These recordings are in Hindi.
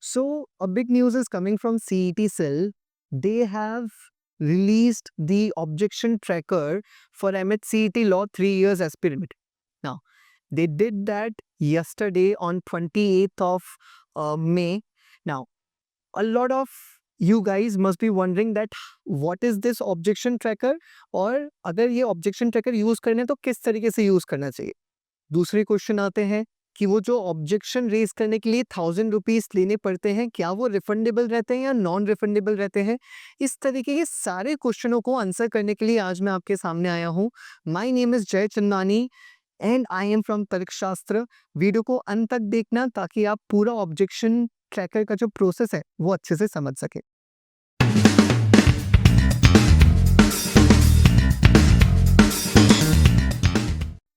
So, a big news is coming from CET Cell. They have released the objection tracker for MHCET Law 3 years as pyramid. Now, they did that yesterday on 28th of May. Now, a lot of you guys must be wondering that what is this objection tracker और अगर ये objection tracker यूज करना है तो किस तरीके से यूज करना चाहिए। दूसरे क्वेश्चन आते हैं कि वो जो ऑब्जेक्शन रेज करने के लिए 1000 रुपीज लेने पड़ते हैं, क्या वो रिफंडेबल रहते हैं या नॉन रिफंडेबल रहते हैं। इस तरीके के सारे क्वेश्चनों को आंसर करने के लिए आज मैं आपके सामने आया हूँ। माय नेम इज जय Chandani and I am from तर्कशास्त्र। वीडियो को अंत तक देखना ताकि आप पूरा ऑब्जेक्शन ट्रैकर का जो प्रोसेस है वो अच्छे से समझ सके।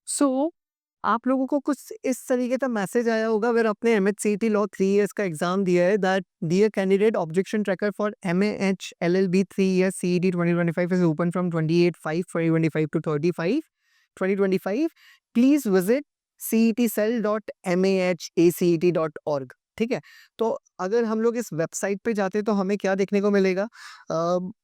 सो आप लोगों को कुछ इस तरीके का मैसेज आया होगा अगर आपने MHCET लॉ 3 इयर्स का एग्जाम दिया है, that dear candidate objection tracker for MAH LLB 3 years CET 2025 is open from 28/5/2025 to 30/5/2025. Please visit cetcell.mahacet.org। ठीक है, तो अगर हम लोग इस वेबसाइट पे जाते तो हमें क्या देखने को मिलेगा।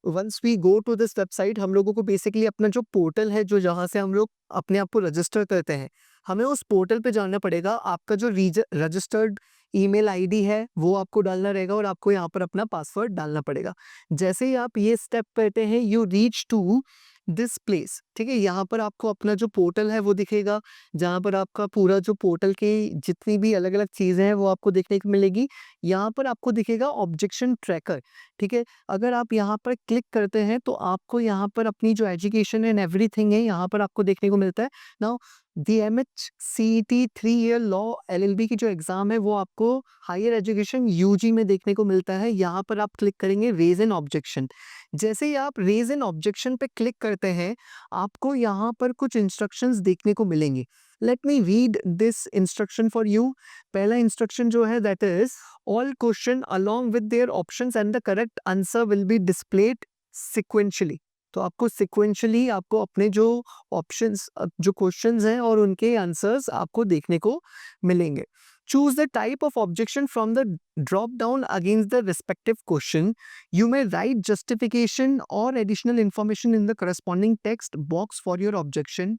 Once we go to this website, हम लोगों को बेसिकली अपना जो पोर्टल है, जो जहाँ से हम लोग अपने आप को रजिस्टर करते हैं, हमें उस पोर्टल पे जाना पड़ेगा। आपका जो रजिस्टर्ड ईमेल आईडी है वो आपको डालना रहेगा और आपको यहाँ पर अपना पासवर्ड डालना पड़ेगा। जैसे ही आप ये स्टेप करते हैं, you reach to this place. ठीक है, यहाँ पर आपको अपना जो पोर्टल है वो दिखेगा, जहाँ पर आपका पूरा जो पोर्टल की जितनी भी अलग अलग चीज़ें हैं वो आपको देखने को मिलेगी। यहाँ पर आपको दिखेगा ऑब्जेक्शन ट्रैकर। ठीक है, अगर आप यहाँ पर क्लिक करते हैं तो आपको यहाँ पर अपनी जो एजुकेशन एंड एवरीथिंग है यहाँ पर आपको देखने को मिलता है। Now the MHCET 3 year law LLB की जो एग्जाम है वो आपको हायर एजुकेशन UG में देखने को मिलता है। यहाँ पर आप क्लिक करेंगे रेज एन ऑब्जेक्शन। जैसे ही आप रेज एन ऑब्जेक्शन पे क्लिक करते हैं, आपको यहाँ पर कुछ इंस्ट्रक्शंस देखने को मिलेंगे। Let me read this instruction for you. पहला इंस्ट्रक्शन जो है that is all question along with their options and the correct answer will be displayed sequentially. तो आपको सिक्वेंशली आपको अपने जो ऑप्शंस जो क्वेश्चंस हैं और उनके आंसर्स आपको देखने को मिलेंगे। Choose the type of objection from the drop down against the respective question. You may write justification or additional information in the corresponding text box for your objection.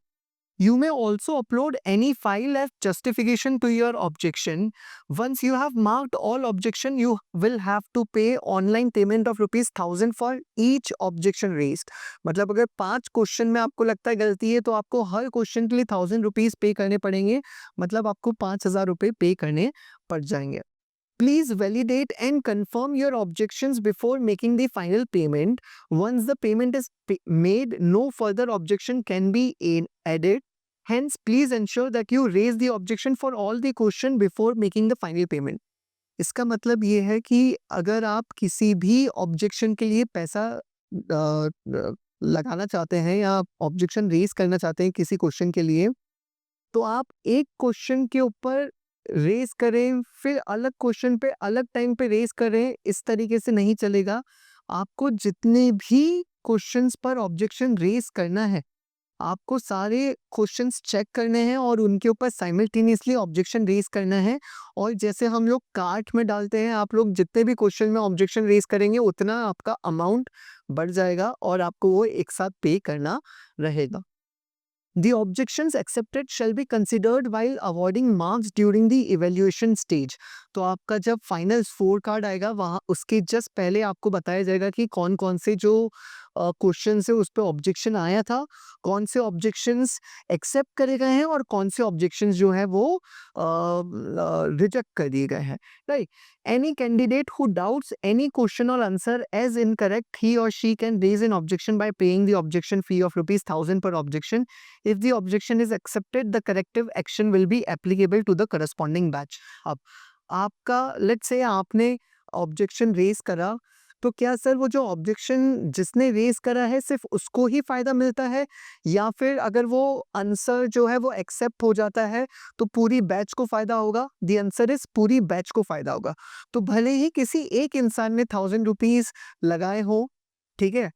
You may also upload any file as justification to your objection. Once you have marked all objection, you will have to pay online payment of ₹1000 for each objection raised. मतलब अगर 5 क्वेश्चन में आपको लगता है गलती है तो आपको हर क्वेश्चन के लिए ₹1000 पे करने पड़ेंगे। मतलब आपको ₹5000 पे करने पड़ जाएंगे। Please validate and confirm your objections before making the final payment. Once the payment is made, no further objection can be added. Hence, please ensure that you raise the objection for all the question before making the final payment. इसका मतलब ये है कि अगर आप किसी भी ऑब्जेक्शन के लिए पैसा लगाना चाहते हैं या ऑब्जेक्शन रेज करना चाहते हैं किसी क्वेश्चन के लिए, तो आप एक क्वेश्चन के ऊपर रेज करें फिर अलग क्वेश्चन पे अलग टाइम पे रेज करें, इस तरीके से नहीं चलेगा। आपको जितने भी क्वेश्चंस पर ऑब्जेक्शन रेज करना है, आपको सारे क्वेश्चंस चेक करने हैं और उनके ऊपर साइमल्टेनियसली ऑब्जेक्शन रेज करना है। और जैसे हम लोग कार्ट में डालते हैं, आप लोग जितने भी क्वेश्चन में ऑब्जेक्शन रेज करेंगे उतना आपका अमाउंट बढ़ जाएगा और आपको वो एक साथ पे करना रहेगा। The objections accepted shall be considered while awarding marks during the evaluation stage. तो आपका जब फाइनल स्कोर कार्ड आएगा वहाँ उसके जस्ट पहले आपको बताया जाएगा कि कौन कौन से जो क्वेश्चन है उस पर ऑब्जेक्शन आया था, कौन से ऑब्जेक्शंस एक्सेप्ट करे गए हैं और कौन से ऑब्जेक्शंस जो है वो रिजेक्ट कर दिए गए हैं। Right, any candidate who doubts any question or answer as incorrect, he or she can raise an objection by paying the objection fee of ₹1000 per objection. If the objection is accepted, the corrective action will be applicable to the corresponding batch. अब आपका लेट्स से आपने ऑब्जेक्शन रेज करा, तो क्या सर वो जो ऑब्जेक्शन जिसने रेज करा है सिर्फ उसको ही फायदा मिलता है या फिर अगर वो आंसर जो है वो एक्सेप्ट हो जाता है तो पूरी बैच को फायदा होगा? द आंसर इज पूरी बैच को फायदा होगा। तो भले ही किसी एक इंसान ने ₹1000 लगाए हो, ठीक है,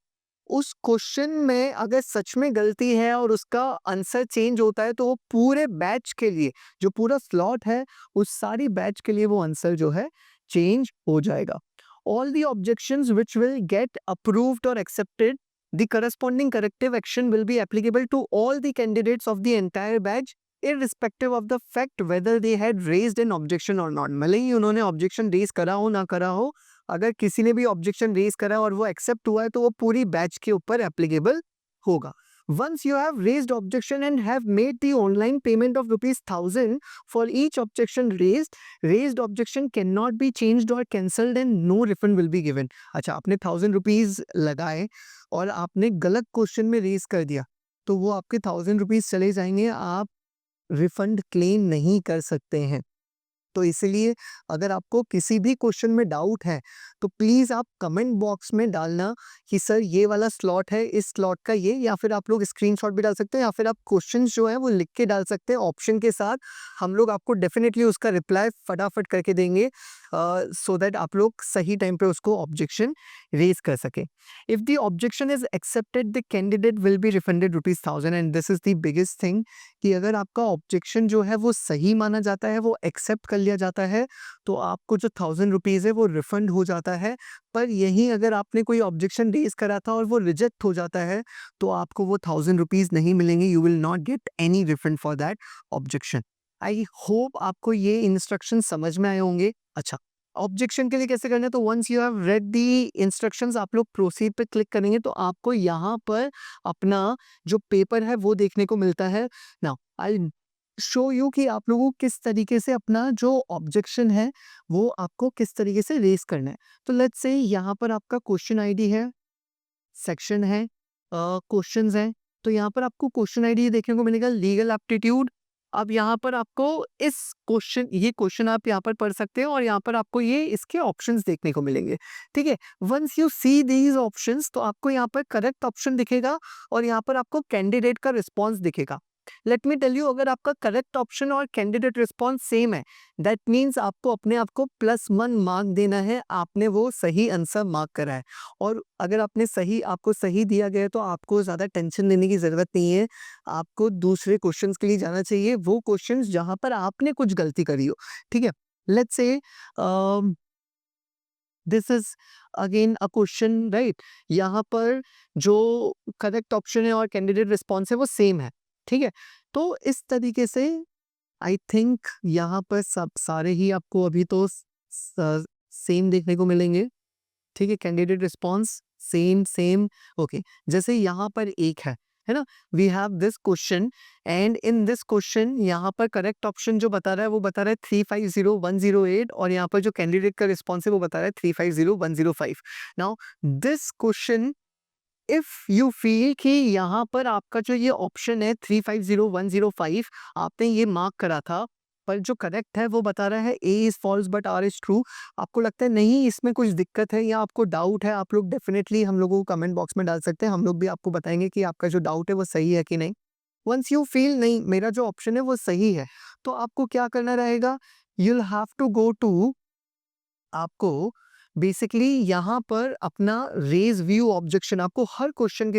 उस क्वेश्चन में अगर सच में गलती है और उसका आंसर चेंज होता है तो वो पूरे बैच के लिए जो पूरा स्लॉट है उस सारी बैच के लिए वो आंसर जो है चेंज हो जाएगा। All the objections which will get approved or accepted, the corresponding corrective action will be applicable to all the candidates of the entire batch, irrespective of the fact whether they had raised an objection or not. भले ही उन्होंने objection raise करा हो ना करा हो, अगर किसी ने भी objection raise करा और वो accept हुआ है तो वो पूरी batch के ऊपर applicable होगा। Once you have raised objection and have made the online payment of rupees 1000 for each objection raised objection cannot be changed or cancelled and no refund will be given। अच्छा, आपने 1000 रुपीज लगाए और आपने गलत क्वेश्चन में रेज कर दिया तो वो आपके 1000 रुपीज चले जाएंगे, आप रिफंड क्लेम नहीं कर सकते हैं। तो इसलिए अगर आपको किसी भी क्वेश्चन में डाउट है तो प्लीज़ आप कमेंट बॉक्स में डालना कि सर ये वाला स्लॉट है, इस स्लॉट का ये, या फिर आप लोग स्क्रीनशॉट भी डाल सकते हैं या फिर आप क्वेश्चंस जो है वो लिख के डाल सकते हैं ऑप्शन के साथ। हम लोग आपको डेफिनेटली उसका रिप्लाई फटाफट करके देंगे सो दैट आप लोग सही टाइम पे उसको ऑब्जेक्शन रेज कर सकें। If the objection is accepted the candidate will be refunded rupees 1000 and this is the biggest thing कि अगर आपका ऑब्जेक्शन जो है वो सही माना जाता है, वो एक्सेप्ट कर लिया जाता है, तो आपको जो 1000 रुपीज़ है वो रिफंड हो जाता है। पर यहीं अगर आपने कोई ऑब्जेक्शन रेज करा था और वो रिजेक्ट हो जाता है तो आपको वो 1000 रुपीज़ नहीं मिलेंगे, you will not get any refund for that objection. I hope आपको ये इंस्ट्रक्शन समझ में आए होंगे। अच्छा, ऑब्जेक्शन के लिए कैसे करना है, तो once you have read the instructions आप लोग प्रोसीड पे क्लिक करेंगे तो आपको यहाँ पर अपना जो पेपर है वो देखने को मिलता है। नाउ आई शो यू कि आप लोगों को किस तरीके से अपना जो ऑब्जेक्शन है वो आपको किस तरीके से रेज करना है। तो लेट्स से यहाँ पर आपका क्वेश्चन आईडी है, सेक्शन है, क्वेश्चंस हैं। तो यहाँ पर आपको क्वेश्चन आईडी देखने को मिलेगा लीगल एप्टीट्यूड। अब यहाँ पर आपको इस ये क्वेश्चन आप यहाँ पर पढ़ सकते हैं और यहाँ पर आपको ये इसके ऑप्शंस देखने को मिलेंगे। ठीक है, once you see these options तो आपको यहाँ पर करेक्ट ऑप्शन दिखेगा और यहाँ पर आपको कैंडिडेट का रिस्पॉन्स दिखेगा। लेट मी टेल यू, अगर आपका करेक्ट ऑप्शन और कैंडिडेट रिस्पॉन्स सेम है दैट मीन्स आपको अपने आप को +1 मार्क देना है, आपने वो सही आंसर मार्क करा है। और अगर आपको सही दिया गया है तो आपको ज़्यादा टेंशन लेने की ज़रूरत नहीं है, आपको दूसरे क्वेश्चंस के लिए जाना चाहिए, वो क्वेश्चंस जहाँ पर आपने कुछ गलती करी हो। ठीक है, let's say this is again a question, right. यहाँ पर जो करेक्ट ऑप्शन है और कैंडिडेट रिस्पॉन्स है वो सेम है। ठीक है, तो इस तरीके से आई थिंक यहाँ पर सब सारे ही आपको अभी तो सेम देखने को मिलेंगे। ठीक है, candidate response same same. Okay, जैसे यहाँ पर एक है ना, we have this question and in this question यहाँ पर करेक्ट ऑप्शन जो बता रहा है वो बता रहा है 350108 और यहाँ पर जो कैंडिडेट का रिस्पॉन्स है वो बता रहा है 350105। Now this question if you feel कि यहाँ पर आपका जो ये ऑप्शन है 350105 आपने ये मार्क करा था पर जो करेक्ट है वो बता रहा है A is false but R is true, आपको लगता है नहीं इसमें कुछ दिक्कत है या आपको डाउट है, आप लोग डेफिनेटली हम लोगों को कमेंट बॉक्स में डाल सकते हैं, हम लोग भी आपको बताएंगे कि आपका जो डाउट है वो सही है कि नहीं। वंस यू फील नहीं मेरा जो ऑप्शन है वो सही है तो आपको क्या करना रहेगा, you'll have to go to, आपको बेसिकली यहाँ पर अपना रेज व्यू ऑब्जेक्शन, आपको हर क्वेश्चन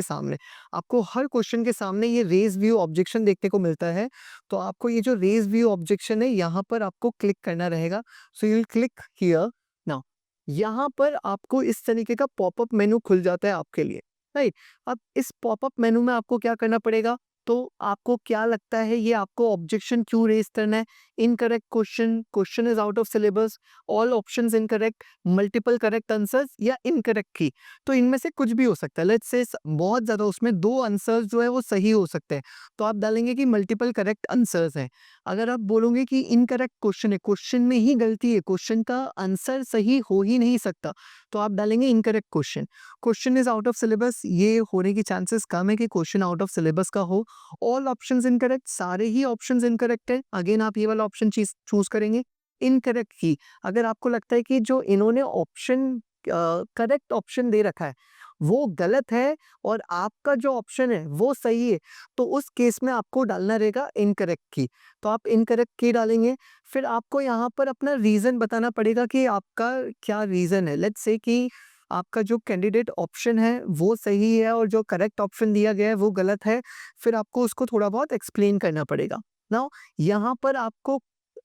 के सामने ये रेज व्यू ऑब्जेक्शन देखने को मिलता है। तो आपको ये जो रेज व्यू ऑब्जेक्शन है यहाँ पर आपको क्लिक करना रहेगा। So you will click here. Now यहाँ पर आपको इस तरीके का पॉपअप मेनू खुल जाता है आपके लिए, राइट। अब इस पॉपअप मेनू में आपको क्या करना पड़ेगा, तो आपको क्या लगता है ये आपको ऑब्जेक्शन क्यों रेज करना है, incorrect question, question is out of syllabus, all options incorrect, multiple correct answers या इनकरेक्ट की। तो इनमें से कुछ भी हो सकता है। लेट्स से बहुत ज्यादा उसमें 2 आंसर्स जो है वो सही हो सकते हैं तो आप डालेंगे कि मल्टीपल करेक्ट आंसर्स हैं। अगर आप बोलोगे कि इनकरेक्ट क्वेश्चन है, क्वेश्चन में ही गलती है, क्वेश्चन का आंसर सही हो ही नहीं सकता, तो आप डालेंगे incorrect question. Question is out of syllabus, ये होने की चांसेस कम है कि क्वेश्चन आउट ऑफ सिलेबस का हो। ऑल ऑप्शंस इनकरेक्ट, सारे ही ऑप्शंस इनकरेक्ट है, अगेन आप ये वाला ऑप्शन चूज करेंगे। इनकरेक्ट की, अगर आपको लगता है कि जो इन्होंने ऑप्शन करेक्ट ऑप्शन दे रखा है वो गलत है और आपका जो ऑप्शन है वो सही है तो उस केस में आपको डालना रहेगा इनकरेक्ट की। तो आप इनकरेक्ट की डालेंगे, फिर आपको यहाँ पर अपना रीजन बताना पड़ेगा कि आपका क्या रीजन है। लेट्स से कि आपका जो कैंडिडेट ऑप्शन है वो सही है और जो करेक्ट ऑप्शन दिया गया है वो गलत है, फिर आपको उसको थोड़ा बहुत एक्सप्लेन करना पड़ेगा। नाउ यहाँ पर आपको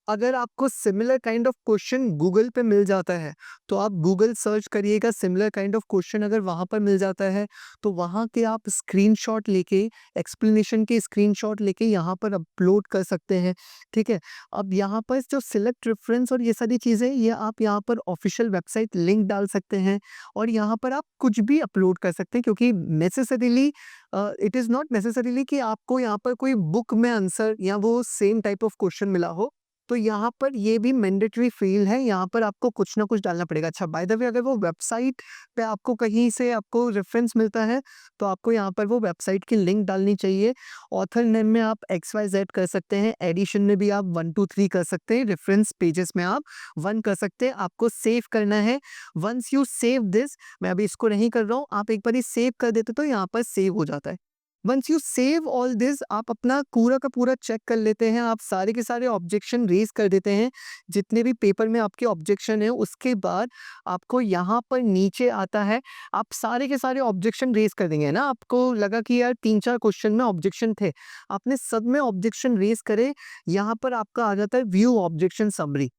अगर आपको similar kind of question Google पे मिल जाता है, तो आप गूगल सर्च करिएगा, सिमिलर काइंड ऑफ क्वेश्चन अगर वहाँ पर मिल जाता है, तो वहाँ के आप स्क्रीनशॉट लेके, एक्सप्लेनेशन के स्क्रीनशॉट लेके यहाँ पर अपलोड कर सकते हैं, ठीक है? अब यहाँ पर जो सिलेक्ट रेफरेंस और ये सारी चीज़ें, ये आप यहाँ पर ऑफ़िशियल वेबसाइट लिंक डाल सकते हैं और यहाँ पर आप कुछ भी अपलोड कर सकते हैं, क्योंकि necessarily it is not necessarily कि आपको यहाँ पर कोई बुक में आंसर या वो सेम टाइप ऑफ क्वेश्चन मिला हो। तो यहाँ पर ये भी मैंडेटरी फ़ील्ड है, यहाँ पर आपको कुछ ना कुछ डालना पड़ेगा। अच्छा, बाय द वे, अगर वो वेबसाइट पे आपको कहीं से आपको रेफ़रेंस मिलता है, तो आपको यहाँ पर वो वेबसाइट की लिंक डालनी चाहिए। ऑथर नेम में आप XYZ कर सकते हैं, एडिशन में भी आप 1 2 3 कर सकते हैं, रेफ़रेंस पेजेस में आप 1 कर सकते हैं। आपको सेव करना है। वन्स यू सेव दिस, मैं अभी इसको नहीं कर रहा हूँ, आप एक बारी सेव कर देते तो यहाँ पर सेव हो जाता है। Once you save all this, आप अपना पूरा का पूरा चेक कर लेते हैं, आप सारे के सारे ऑब्जेक्शन रेज कर देते हैं, जितने भी पेपर में आपके ऑब्जेक्शन है, उसके बाद आपको यहाँ पर नीचे आता है, आप सारे के सारे ऑब्जेक्शन रेज कर देंगे, है ना? आपको लगा कि यार 3-4 क्वेश्चन में ऑब्जेक्शन थे, आपने सब में ऑब्जेक्शन रेज करे, यहाँ पर आपका आ जाता है व्यू ऑब्जेक्शन समरी।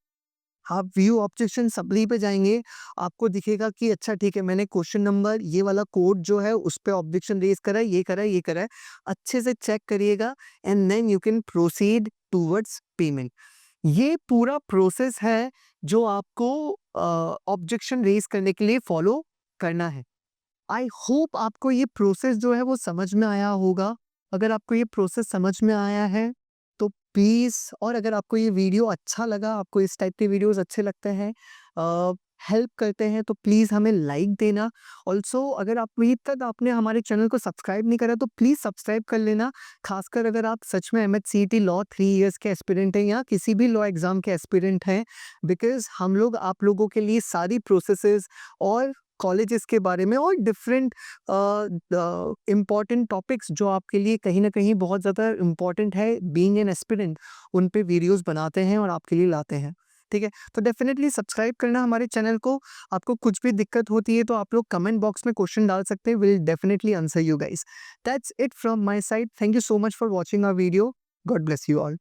आप व्यू ऑब्जेक्शन समरी पे जाएँगे, आपको दिखेगा कि अच्छा ठीक है, मैंने क्वेश्चन नंबर ये वाला कोड जो है उस पे ऑब्जेक्शन रेज़ करा है, ये करा है, ये करा है। अच्छे से चेक करिएगा and then you can proceed towards payment. ये पूरा प्रोसेस है जो आपको ऑब्जेक्शन रेज़ करने के लिए फॉलो करना है। आई होप आपको ये प्रोसेस जो है वो समझ में आया होगा। अगर आपको ये प्रोसेस समझ में आया है तो प्लीज़, और अगर आपको ये वीडियो अच्छा लगा, आपको इस टाइप के वीडियोज़ अच्छे लगते हैं, हेल्प करते हैं, तो प्लीज़ हमें लाइक देना। ऑल्सो अगर आप अभी तक आपने हमारे चैनल को सब्सक्राइब नहीं करा तो प्लीज़ सब्सक्राइब कर लेना। ख़ासकर अगर आप सच में MHCET लॉ 3 इयर्स के एस्पिरेंट हैं या किसी भी लॉ एग्ज़ाम के एस्पिरेंट हैं, बिकॉज़ हम लोग आप लोगों के लिए सारी प्रोसेसेस और कॉलेजेस के बारे में और डिफरेंट इम्पॉर्टेंट टॉपिक्स जो आपके लिए कहीं न कहीं बहुत ज़्यादा इम्पॉर्टेंट है बीइंग एन एस्पिरेंट, उन पे वीडियोज़ बनाते हैं और आपके लिए लाते हैं। ठीक है? तो डेफ़िनेटली सब्सक्राइब करना हमारे चैनल को। आपको कुछ भी दिक्कत होती है तो आप लोग कमेंट बॉक्स में क्वेश्चन डाल सकते हैं, will definitely answer you guys. That's it from my side. Thank you so much for watching our video. God bless you all.